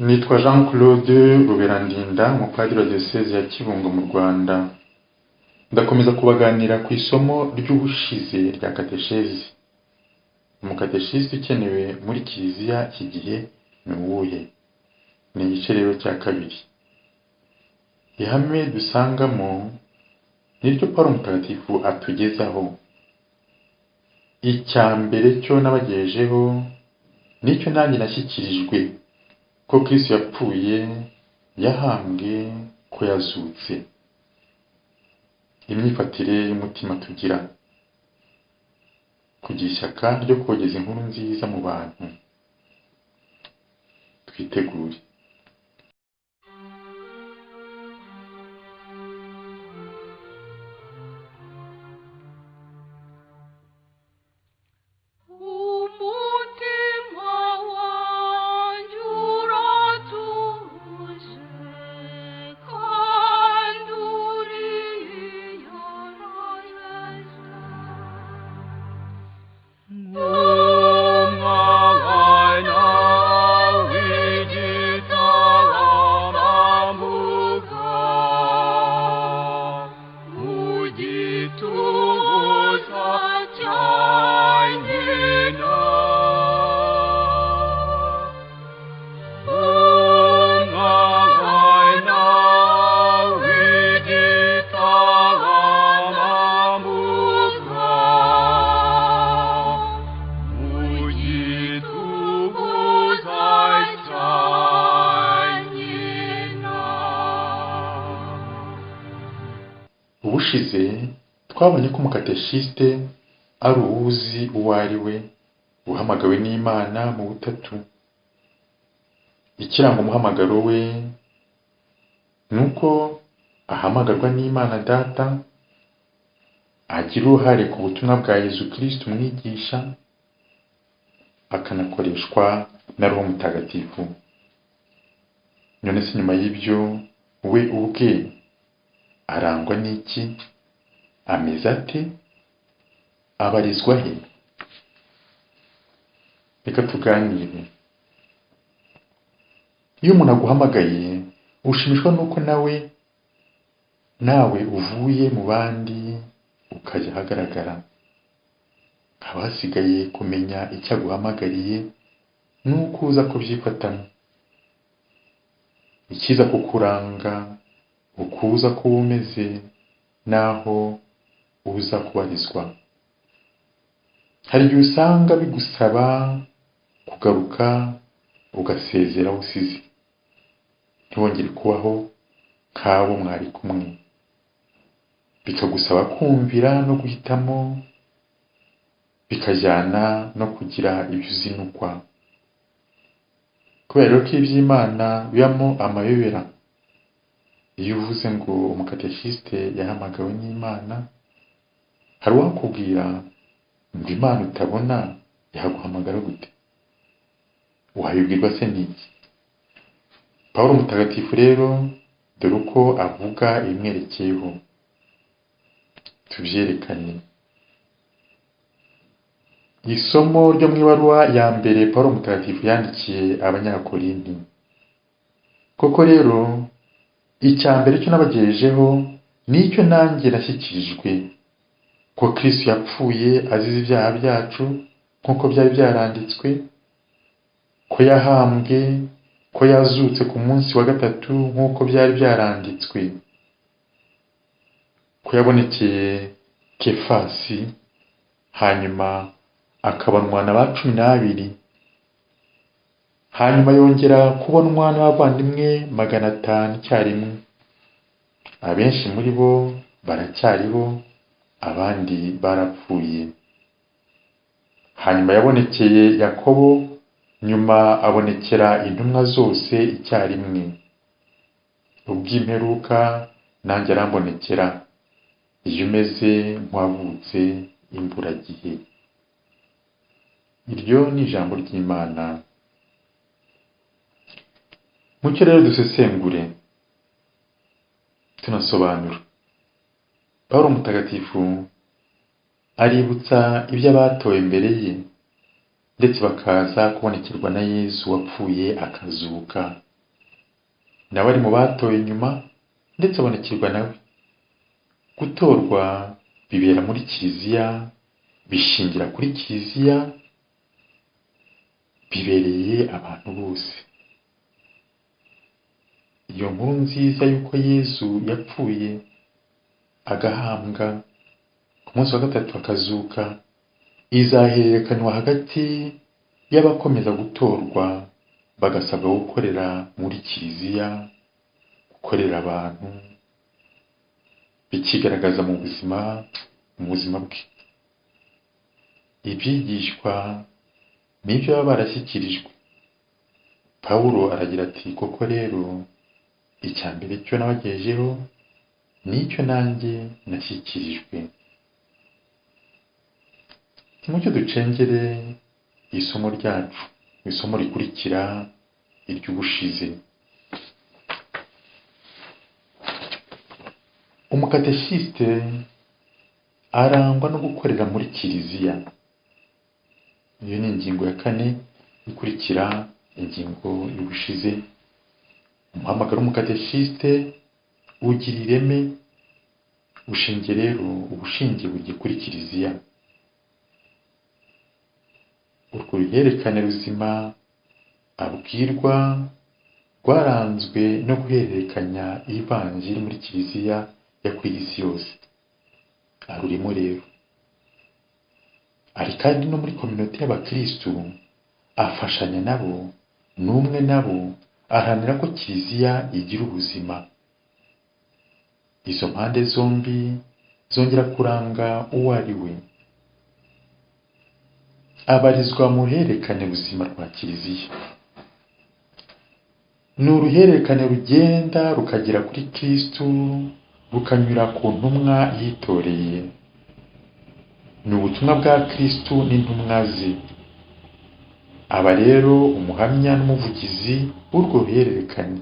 Nitwa Jean Claude Ruberandinda, umupadiri wa Diyoseze ya Kibungo mu Rwanda. Ndakomeza kubaganira ku isomo ry'ubushize rya kateshezi. Umukateshisi ukenewe muri Kiliziya iki gihe ni uwuhe? Ni igice rero cya kabiri. Ihame dusangamo niryo Pawulo Mutagatifu atugezaho. Icya mbere cyo nabagejejeho nicyo nanjye nashyikirijwe, ko Kristo yapfuye, yahambwe, ko yazutse. Imyifatire y'umutima tugira, kugira ishyaka ryo kogeza inkuru nziza mu bantu. Twitegure. Ubushize twabonye ko umukateshiste ari uwuzi uwo ari we, uhamagawe n'Imana mu butatu. Ikiranga umuhamagaro we nuko ahamagarwa n'Imana Data, agira uruhare ku butumwa bwa Yezu Kristo umwigisha, akanakoreshwa na Roho Mutagatifu. None se nyuma y'ibyo we ubwe arangwa n'iki? Ameze ate? Abarizwa he? Reka tuganire. Iyo umuntu aguhamagaye, ushimishwa nuko nawe uvuye mu bandi ukajya ahagaragara. Haba hasigaye kumenya icyo aguhamagariye nuko uza kubyifatamo. Ikiza kukuranga ukuza kuba umeze naho uza kubarizwa. Hari igihe usanga bigusaba kugaruka ugasezera usize, ntiwongere kubaho nk'abo mwari kumwe. Bikagusaba kumvira no guhitamo, bikajyana no kugira ibyo uzinukwa. Kubera ko iby'Imana bibamo amayobera. Iyo uvuze ngo umukateshiste yahamagawe n'Imana, hari uwakubwira ngo Imana utabona yaguhamagara gute? Wabibwirwa se n'iki? Pawulo Mutagatifu rero dore uko avuga ibimwerekeyeho. Tubyerekane. Isomo ryo mu ibaruwa ya mbere Pawulo Mutagatifu yandikiye Abanyakorinti. Koko rero icya mbere cyo nabagejejeho nicyo nanjye nashyikirijwe, ko Kristo yapfuye azize ibyaha byacu nk'uko byari byaranditswe, ko yahambwe, ko yazutse ku munsi wa gatatu nk'uko byari byaranditswe, ko yabonekeye Kefasi, hanyuma akabonwa na ba 12, hanyuma yongera kubonwa n'abavandimwe 500 icyarimwe. Abenshi muri bo baracyariho, abandi barapfuye. Hanyuma yabonekeye Yakobo, nyuma abonekera intumwa zose icyarimwe. Ubw'imperuka nanjye arambonekera, iyo umeze nk'uwavutse imburagihe. Iryo ni ijambo ry'Imana. Mucyo rero dusesengure, tunasobanura. Pawulo Mutagatifu aributsa ibyo abatowe mbere ye, ndetse bakaza kubonekerwa na Yesu wapfuye akazuka nawe ari mu batoye nyuma ndetse abonekerwa nawe. Gutorwa bibera muri kiliziya, bishingira kuri kiliziya, bibereye abantu bose. Iyo nkuru nziza y'uko Yezu yapfuye agahambwa, ku munsi wa gatatu akazuka, izahererekanywa hagati y'abakomeza gutorwa bagasabwa gukorera muri kiliziya, gukorera abantu, bikigaragaza mu buzima bwe. Ibyigishwa n'ibyo baba barashyikirijwe. Pawulo aragira ati koko rero icya mbere cyo nabagejejeho n'icyo nanjye nashyikirijwe. Mucyo ducengere isomo ryacu, isomo rikurikira iry'ubushize. Umukateshiste arangwa no gukorera muri kiliziya. Iyo ni ingingo ya 4 ikurikira ingingo y'ubushize. Umuhamagaro w'umukateshiste ugira ireme, ushingiye rero ubushingiye bugiye kuri kiliziya. Urwo ruhererekane ruzima abwirwa rwaranzwe no guhererekanya ivanjiri muri kiliziya yakwiriye isi yose. Arurimo rero. Ari kandi no muri kominote y'abakristu, afashanya nabo, n'umwe nabo, aharanira ko kiliziya igira ubuzima. Izo mpande zombi zongera kuranga uwo ari we. Abarizwa mu ruhererekane ruzima rwa kiliziya. Ni uruhererekane rugenda rukagera kuri Kristu, rukanyura ku ntumwa yitoreye. Ni ubutumwa bwa Kristu n'intumwa ze. Aba rero umuhamya n'umuvugizi w'urwo ruhererekane.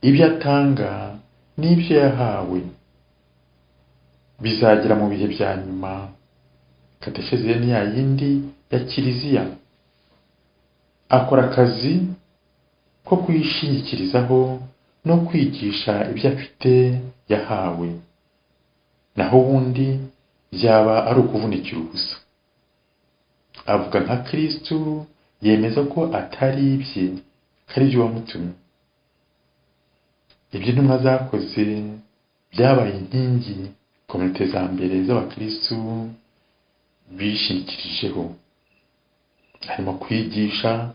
Ibyo atanga n'ibyo yahawe bizagera mu bihe bya nyuma. Kateshezi ni ya yindi ya kiliziya. Akora akazi ko kwishingikirizaho no kwigisha ibyo afite yahawe. Naho ubundi byaba ari ukuvunikira ubusa. Avuga nka Kristu, yemeza ko atari ibye, kari byo wamutumye. Ibyo intumwa zakoze byabaye inkingi komite za mbere z'abakristu bishingikirijeho. Harimo kwigisha,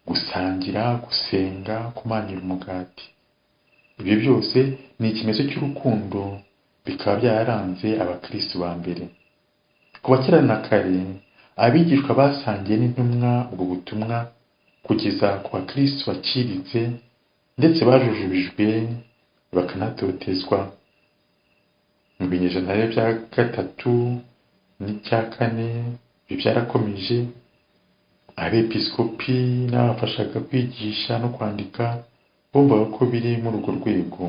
gusangira, gusenga, kumanira umugati. Ibyo byose ni ikimenyetso cy'urukundo, bikaba byaranze abakristu ba mbere. Kuva kera na kare, abigishwa basangiye n'intumwa ubwo butumwa kugeza ku bakristu baciriritse, ndetse bajujubijwe bakanatotezwa. Mu binyejana bya 3 n'icya 4 ibyo byarakomeje. Abepiskopi n'abafashaga kwigisha no kwandika bumvaga ko biri muri urwo rwego.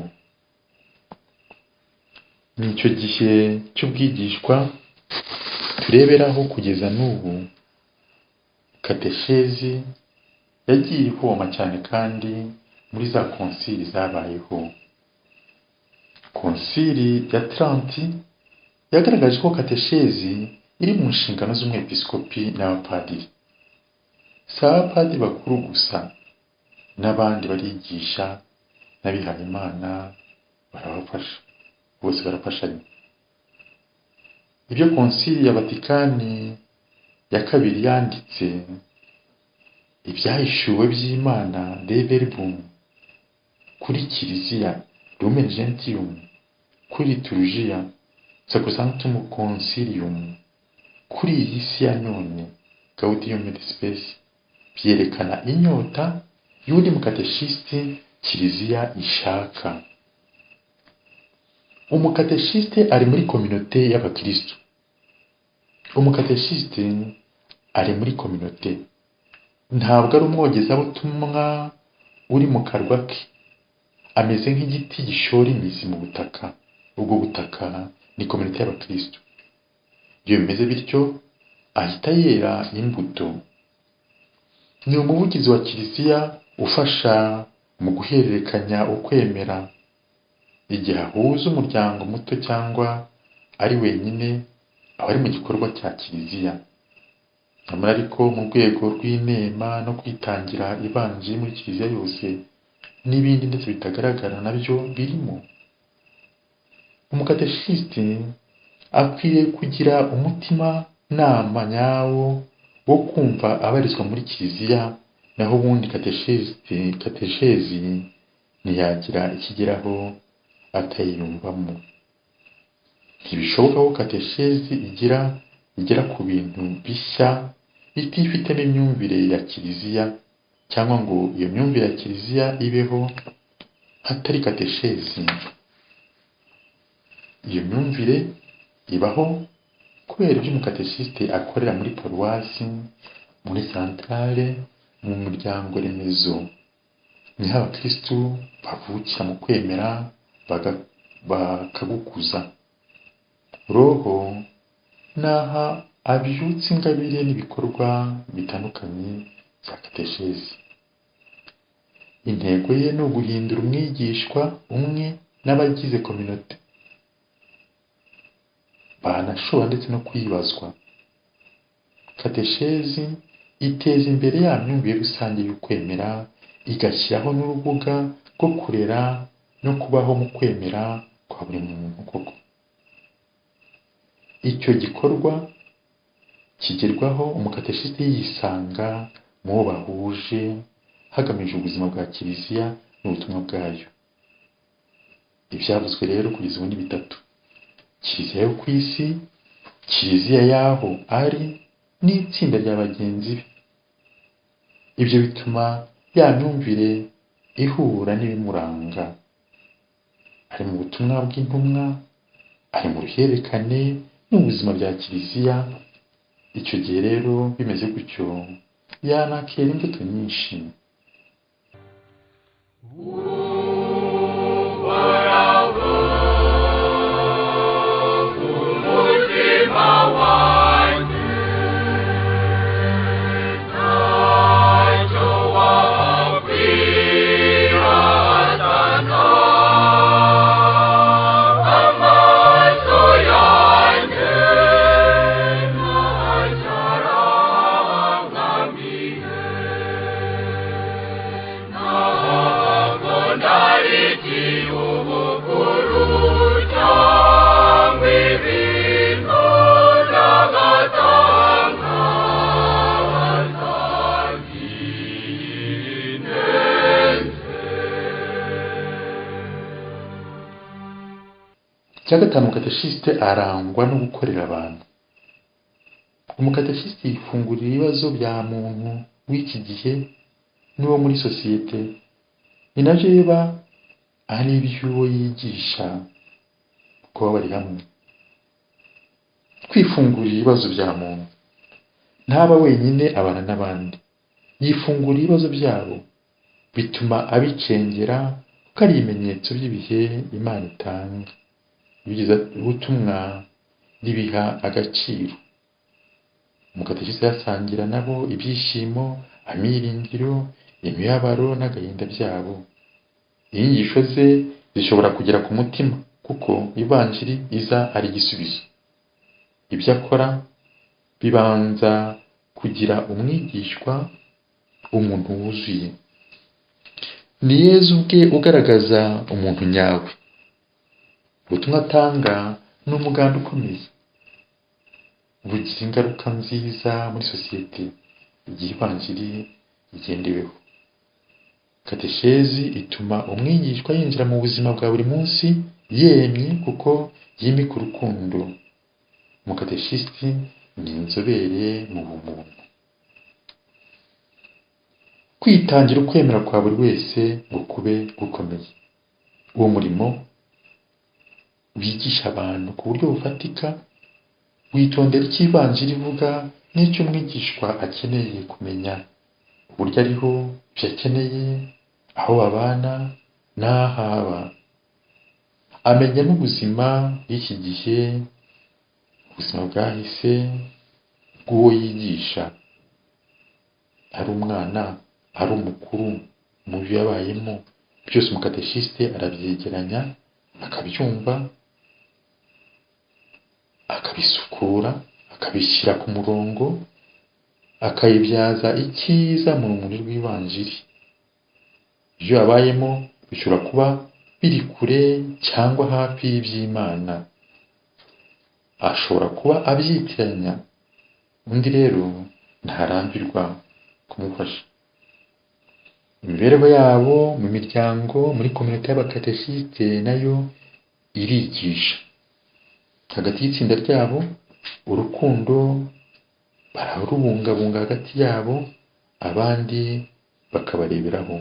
Ni icyo gihe cy'ubwigishwa tureberaho kugeza n'ubu. Kateshezi yagiye ivoma cyane kandi muri za konsili zabayeho. Konsili ya Trenti yagaragaje ko kateshezi iri mu nshingano z'umwepiskopi n'abapadiri. Si abapadiri bakuru gusa, n'abandi barigisha n'abihaye Imana barabafasha. Bose barafashanya. Ibyo konsili ya Vatikani ya 2 yanditse, ibyahishuwe by'Imana de verbum, kuri kiliziya Lumen Gentium, kuri liturgia Sacrosanctum Concilium, kuri iyi si ya none Gaudium et Spes, byerekana inyota y'undi mukateshiste kiliziya ishaka. Umukateshiste ari muri kominote y'abakristu. Umukateshiste ari muri kominote. Ntabwo ari umwogezabutumwa uri mu karwa ke. Ameze nk'igiti gishora imizi mu butaka. Ubwo butaka ni kominote y'abakristu. Iyo bimeze bityo, ahita yera imbuto. Ni umuvugizi wa kiliziya ufasha mu guhererekanya ukwemera igihe ahuza umuryango muto cyangwa ari wenyine, aba ari mu gikorwa cya kiliziya. Nyamara ariko mu rwego rw'inema no kwitangira ivanjiri muri kiliziya yose n'ibindi ndetse bitagaragara nabyo birimo. Umukateshisite akwiriye kugira umutima nama nyawo wo kumva abarizwa muri kiliziya, naho ubundi kateshezi ntiyagira ikigeraho atayiyumvamo. Ntibishoboka ko kateshezi igera ku bintu bishya itifitemo imyumvire ya kiliziya, cyangwa ngo iyo myumvire ya kiliziya ibeho hatari kateshezi. Iyo myumvire ibaho kubera ibyo umukateshisite akorera muri paruwasi, muri santarare, mu muryango remezo. Niho abakristu bavukira mu kwemera bakagukuza. Roho naha abyutsa ingabire n'ibikorwa bitandukanye bya kateshezi. Intego ye ni uguhindura umwigishwa umwe n'abagize kominote, banashobora ndetse no kwibazwa. Kateshezi iteza imbere ya myumvire rusange y'ukwemera, igashyiraho n'urubuga rwo kurera no kubaho mu kwemera kwa buri muntu koko. Icyo gikorwa kigerwaho umukateshisite yisanga mu bo bahuje, hagamijwe ubuzima bwa kiliziya n'ubutumwa bwayo. Ibyavuzwe rero kugeza ubu ni bitatu: kiliziya yo ku isi, kiliziya y'aho ari, n'itsinda rya bagenzi be. Ibyo bituma ya myumvire ihura n'ibimuranga. Ari mu butumwa bw'intumwa, ari mu ruhererekane n'ubuzima bya kiliziya. Icyo gihe rero bimeze gutyo, yanakera imbuto nyinshi. Icya gatanu, umukateshisite arangwa no gukorera abantu. Umukateshisite yifungurira ibibazo bya muntu w'iki gihe n'uwo muri sosiyete. Ni nabyo biba ari iby'uwo yigisha kuba bari hamwe. Kwifungurira ibibazo bya muntu, ntaba wenyine, abana n'abandi. Yifungurira ibibazo byabo, bituma abicengera kuko ari ibimenyetso by'ibihe Imana itanga. Ibyiza ubutumwa ribiha agaciro. Umukateshisite yasangira nabo ibyishimo, amiringiro, imibabaro n'agahinda byabo. Inyigisho ze zishobora kugera ku mutima kuko ivanjiri iza ari igisubizo. Ibyo akora bibanza kugira umwigishwa, umuntu wuzuye. Ni Yezu ubwe ugaragaza umuntu nyawe. Ubutumwa atanga ni umuganda ukomeye, bugira ingaruka nziza muri sosiyete igihe ivanjiri igendeweho. Kateshezi ituma umwigishwa yinjira mu buzima bwa buri munsi yemye kuko yimika urukundo. Umukateshisite ni inzobere mu bumuntu. Kwitangira ukwemera kwa buri wese ngo kube gukomeye. Uwo murimo wigisha abantu ku buryo bufatika, witondera icyo ivanjiri ivuga n'icyo umwigishwa akeneye kumenya, uburyo ariho, ibyo akeneye, aho babana n'aho aba. Amenya n'ubuzima bw'iki gihe, ubuzima bwahise bw'uwo yigisha, ari umwana, ari umukuru, mu byo yabayemo byose, umukateshisite arabyegeranya, akabyumva, akabisukura, akabishyira ku murongo, akayibyaza icyiza mu rumuri rw'ivanjiri. Ibyo yabayemo bishobora kuba biri kure cyangwa hafi y'iby'Imana, ashobora kuba abyitiranya. Undi rero ntarambirwa kumufasha. Imibereho yabo mu miryango, muri kominote y'abakateshisite nayo irigisha. Hagati y'itsinda ryabo, urukundo bararubungabunga hagati yabo, abandi bakabareberaho.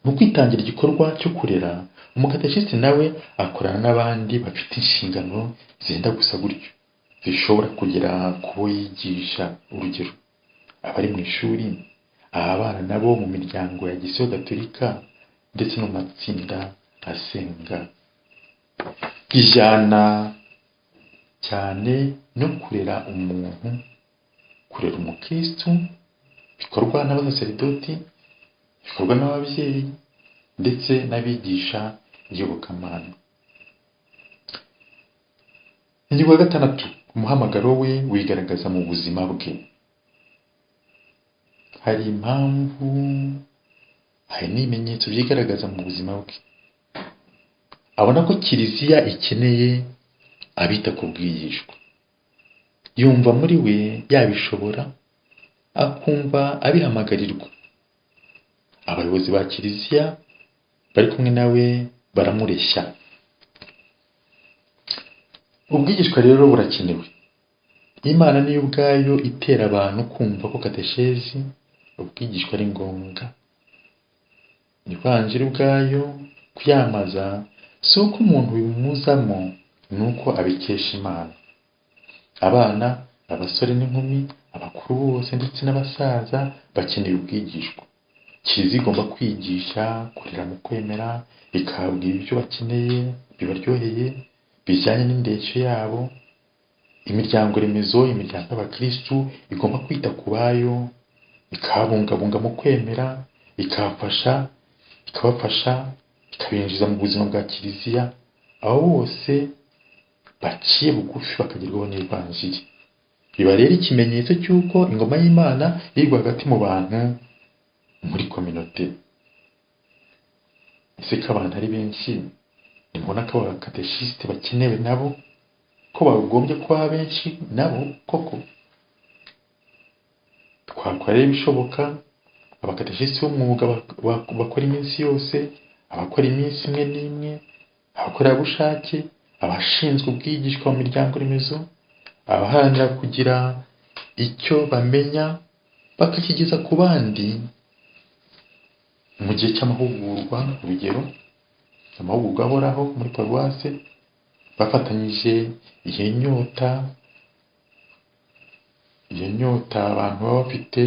Mu kwitangira igikorwa cyo kurera, umukateshisite nawe akorana n'abandi bafite inshingano zenda gusa gutyo, zishobora kugera ku bo yigisha. Urugero, abari mu ishuri, abana nabo mu miryango ya Gisiyo Gatolika, ndetse no mu matsinda asenga. Ijyana cyane no kurera umuntu, kurera umukristu, bikorwa n'abasaserdoti, bikorwa n'ababyeyi, ndetse n'abigisha iyobokamana. Ingingo ya 6, umuhamagaro we wigaragaza mu buzima bwe. Hari impamvu, hari n'ibimenyetso byigaragaza mu buzima bwe. Abona ko Kiliziya ikeneye abita ku bwigishwa. Yumva muri we yabishobora, akumva abihamagarirwa. Abayobozi ba Kiliziya bari kumwe nawe baramureshya. Ubwigishwa rero burakenewe. Imana niyo ubwayo itera abantu kumva ko kateshezi, ubwigishwa ari ngombwa. Ivanjiri ubwayo kuyamaza si uko umuntu bimuzamo, ni uko abikesha Imana. Abana, abasore n'inkumi, abakuru bose ndetse n'abasaza bakeneye ubwigishwa. Kiliziya igomba kwigisha, kurera mu kwemera, ikababwira ibyo bakeneye bibaryoheye, bijyanye n'indeshyo yabo. Imiryango remezo, imiryango y'abakristu igomba kwita ku bayo, ikabungabunga mu kwemera, ikabafasha, ikabinjiza mu buzima bwa Kiliziya, abo bose baciye bugufi bakagerwaho n'ivanjiri. Biba rero ikimenyetso cy'uko ingoma y'Imana iri hagati mu bantu muri kominote. Ese ko abantu ari benshi, nimubona ko abakateshisite bakenewe nabo, ko bagombye kuba benshi nabo koko? Twakora rero ibishoboka, abakateshisite b'umwuga bakora iminsi yose, abakora iminsi imwe n'imwe, abakorerabushake, abashinzwe ubwigishwa mu miryango remezo, abaharanira kugira icyo bamenya bakakigeza ku bandi mu gihe cy'amahugurwa. Urugero, amahugurwa ahoraho muri paruwase, bafatanyije iyo nyota abantu baba bafite,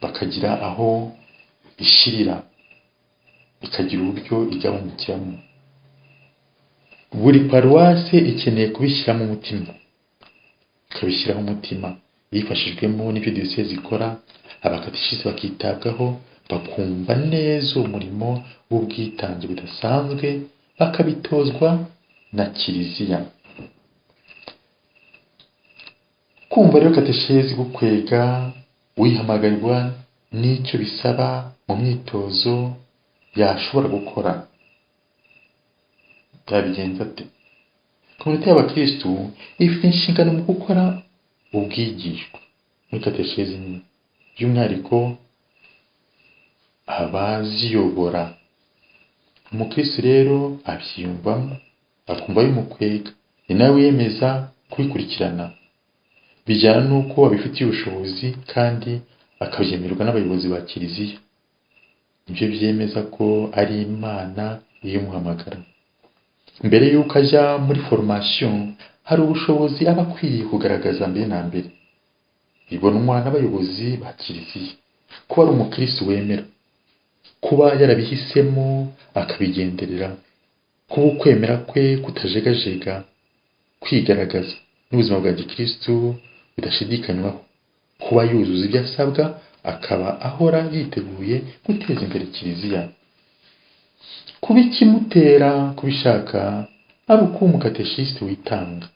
bakagira aho ishirira, ikagira uburyo igabanyukiramo. Buri paruwase ikeneye kubishyiramo umutima, ikabishyiraho umutima yifashijwemo n'ibyo diyosezi ikora. Abakateshisite bakitabwaho, bakumva neza umurimo w'ubwitange budasanzwe, bakabitozwa na Kiliziya. Kumva rero kateshezi gukwega, wihamagarirwa n'icyo bisaba mu myitozo yashobora gukora. Byabigenza ate? Kominote y'abakristu ifite inshingano mu gukora ubwigishwa muri kateshezi nyine, by'umwihariko abaziyobora. Umukristu rero abyiyumvamo, akumva bimukwega, ni nawe wiyemeza kubikurikirana. Bijyana n'uko abifitiye ubushobozi kandi akabyemererwa n'abayobozi ba Kiliziya. Ibyo byemeza ko ari Imana imuhamagara. Mbere y'uko ajya muri formation, hari ubushobozi aba akwiriye kugaragaza mbere na mbere. Bibonwa n'abayobozi ba Kiliziya kuba ari umukristu wemera, kuba yarabihisemo akabigenderera, kuba ukwemera kwe kutajegajega, kwigaragaza n'ubuzima bwa gikristu bidashidikanywaho, kuba yuzuza ibyo asabwa akaba ahora yiteguye guteza imbere kiliziya. Kuba ikimutera kubishaka ari uko umukateshisite witanga,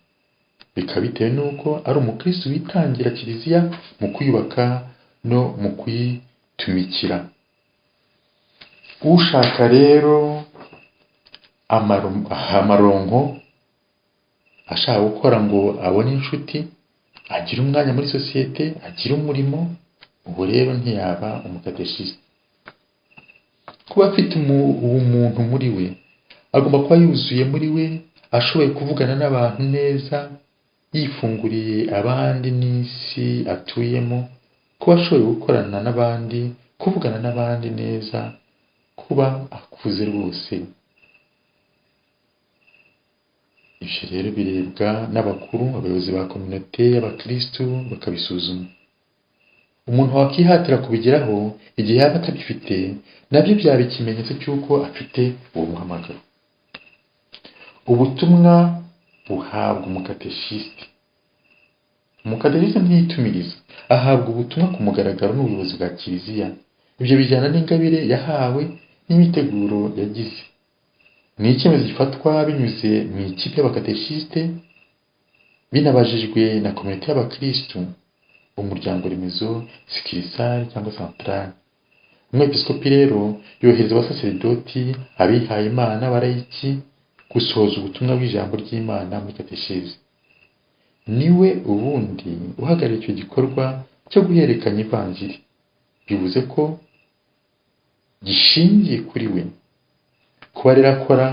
bikaba bitewe n'uko ari umukristo witangira kiliziya mu kuyubaka no mu kuyitumikira. Ushaka rero amaronko, ashaka gukora ngo abone inshuti, agire umwanya muri sosiyete, agire umurimo, ubu rero ntiyaba umukateshisite. Kuba afite ubumuntu muri we, agomba kuba yuzuye muri we, ashoboye kuvugana n'abantu neza, yifunguriye abandi n'isi atuyemo, kuba ashoboye gukorana n'abandi, kuvugana n'abandi neza, kuba akuze rwose. Ibyo rero birebwa n'abakuru, abayobozi ba kominote y'abakristu bakabisuzuma. Umuntu wakihatira kubigeraho igihe yaba atabifite, nabyo byaba ikimenyetso cy'uko afite uwo muhamagaro. Ubutumwa buhabwa umukateshisite. Umukateshisite ntiyitumiriza, ahabwa ubutumwa ku mugaragaro n'ubuyobozi bwa kiliziya. Ibyo bijyana n'ingabire yahawe n'imiteguro yagize. Ni icyemezo gifatwa binyuze mu ikipe y'abakateshisite, binabajijwe na komite y'abakristu, umuryango remezo, sikirisari cyangwa santarari. Umwepiskopi rero yohereza abasaseridoti, abihaye Imana, abarayiki gusohoza ubutumwa bw'ijambo ry'Imana muri kateshezi. Niwe ubundi uhagarariye icyo gikorwa cyo guhererekanya ivanjiri. Bivuze ko gishingiye kuri we. Kuba rero akora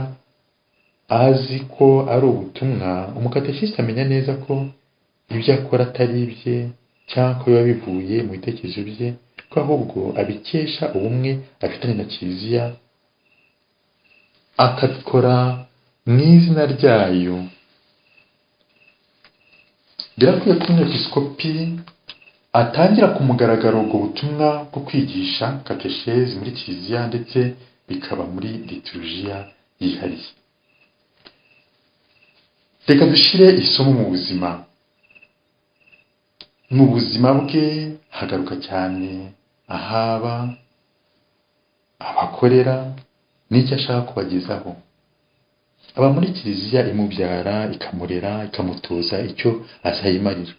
azi ko ari ubutumwa, umukateshisite amenya neza ko ibyo akora atari ibye cyangwa ko biba bivuye mu bitekerezo bye, ko ahubwo abikesha ubumwe afitanye na kiliziya, akabikora mu izina ryayo. Birakwiye ko umwepiskopi atangira ku mugaragaro ubwo butumwa bwo kwigisha kateshezi muri kiliziya, ndetse bikaba muri liturujia yihariye. Reka dushire isomo mu buzima. Mu buzima bwe hagaruka cyane ahaba, abakorera, n'icyo ashaka kubagezaho. Aba muri kiliziya imubyara, ikamurera, ikamutoza icyo azayimarira.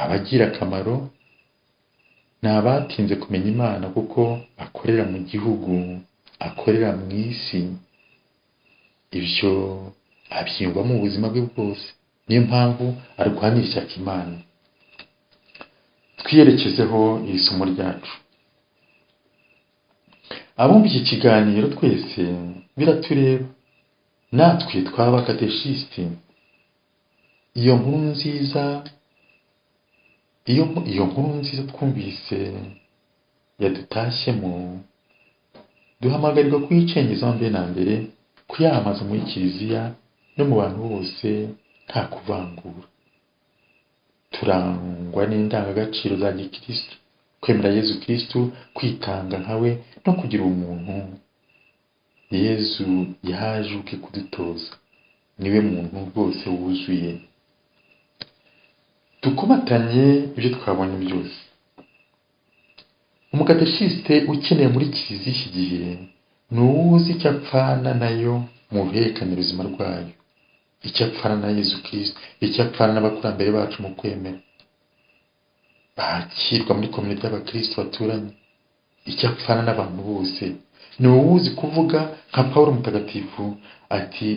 Abagira akamaro ni abatinze kumenya Imana, kuko akorera mu gihugu, akorera mu isi. Ibyo abyiyumva mu buzima bwe bwose. Niyo mpamvu arwanira ishyaka Imana. Twiyerekezeho iri somo ryacu. Abumva iki kiganiro twese biratureba, natwe twaba kateshisite. Iyo nkuru nziza twumvise yadutashyemo, duhamagarirwa kuyicengeza mbere na mbere, kuyamamaza muri kiliziya no mu bantu bose nta kuvangura. Turangwa n'indangagaciro za gikristo, kwemera Yezu Kristo, kwitanga nkawe no kugira umuntu. Yezu yaje uke kudutoza, niwe muntu rwose wuzuye. Dukomatanye ibyo twabonye byose. Umukateshisite ukeneye muri kiliziya iki gihe ni uwuzi icyo apfana nayo mu ruhererekane ruzima rwayo, icyo apfana na Yezu Kristo, icyo apfana n'abakurambere bacu mu kwemera, bakirwa muri komite y'abakristo baturanye, icyo apfana n'abantu bose. Ni uwuzi kuvuga nka Pawulo mutagatifu ati,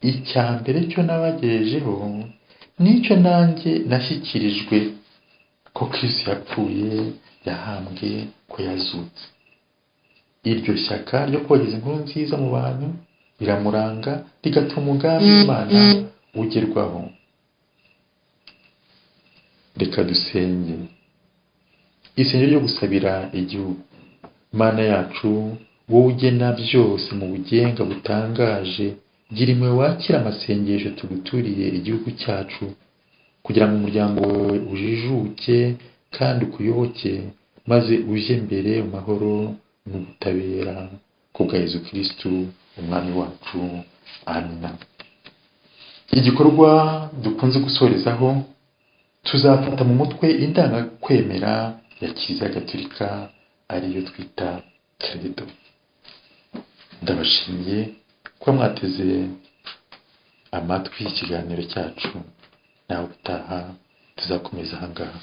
icya mbere cyo nabagejejeho nicyo nanjye nashyikirijwe, ko Kristo yapfuye, yahambwe, ko yazutse. Iryo shyaka ryo kogeza inkuru nziza mu bantu riramuranga, rigatuma umugambi w'Imana ugerwaho. Reka dusenge. Isengesho ryo gusabira igihugu. Mana yacu, wowe ugena byose mu bugenga butangaje, gira impuhwe wakira amasengesho tuguturiye igihugu cyacu, kugira ngo umuryango wawe ujijuke kandi ukuyoboke, maze uje mbere mu mahoro n'ubutabera, kubwa Yezu Kristo umwami wacu. Amina. Igikorwa dukunze gusorezaho, tuzafata mu mutwe indangakwemera ya Kiliziya Gatolika ariyo twita credo. Ndabashimiye ko mwateze amatwi ikiganiro cyacu, nawe utaha tuzakomeza ahangaha.